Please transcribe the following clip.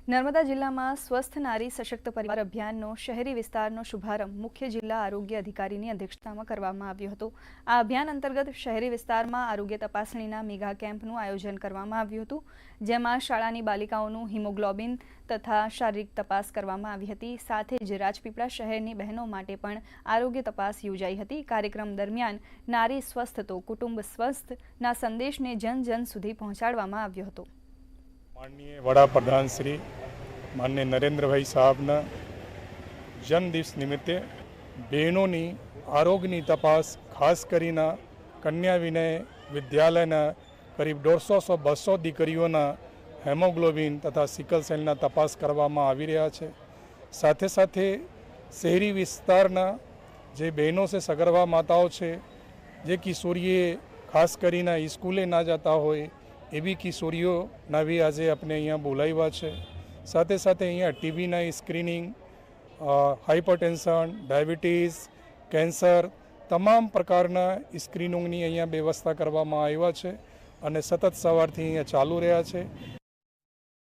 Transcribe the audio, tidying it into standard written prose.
નર્મદા જિલ્લામાં સ્વસ્થ નારી સશક્ત પરિવાર અભિયાનનો શહેરી વિસ્તારનો શુભારંભ મુખ્ય જિલ્લા આરોગ્ય અધિકારીની અધ્યક્ષતામાં કરવામાં આવ્યો હતો। આ અભિયાન અંતર્ગત શહેરી વિસ્તારમાં આરોગ્ય તપાસણીના મેગા કેમ્પનું આયોજન કરવામાં આવ્યું હતું, જેમાં શાળાની બાલિકાઓનું હિમોગ્લોબિન તથા શારીરિક તપાસ કરવામાં આવી હતી। સાથે જ રાજપીપળા શહેરની બહેનો માટે પણ આરોગ્ય તપાસ યોજાઈ હતી। કાર્યક્રમ દરમિયાન નારી સ્વસ્થ તો કુટુંબ સ્વસ્થના સંદેશને જન જન સુધી પહોંચાડવામાં આવ્યો હતો। माननीय वड़ा प्रधान श्री माननीय नरेंद्रभाई साहबना जन्मदिवस निमित्ते बहनों आरोग्य तपास खास करीने कन्या विनय विद्यालय करीब 150-200 दीकरीओना हेमोग्लोबिन तथा सिकल सेलना तपास करवामां आवी रह्या छे। साथे साथे शहरी विस्तारना जे बहनों से सगर्भा माताओं छे, जे किशोरीए खास करीने स्कूले ना जाता होय एवी किशोरीओना भी आज अपने अँ बोलाव्या है। साथ साथ अँ टीबीना स्क्रीनिंग, हाइपरटेन्शन, डायबिटीज, कैंसर तमाम प्रकारना स्क्रीनिंगनी अँ व्यवस्था करवामां आव्या है और सतत सवारथी अँ चालू रह्या है।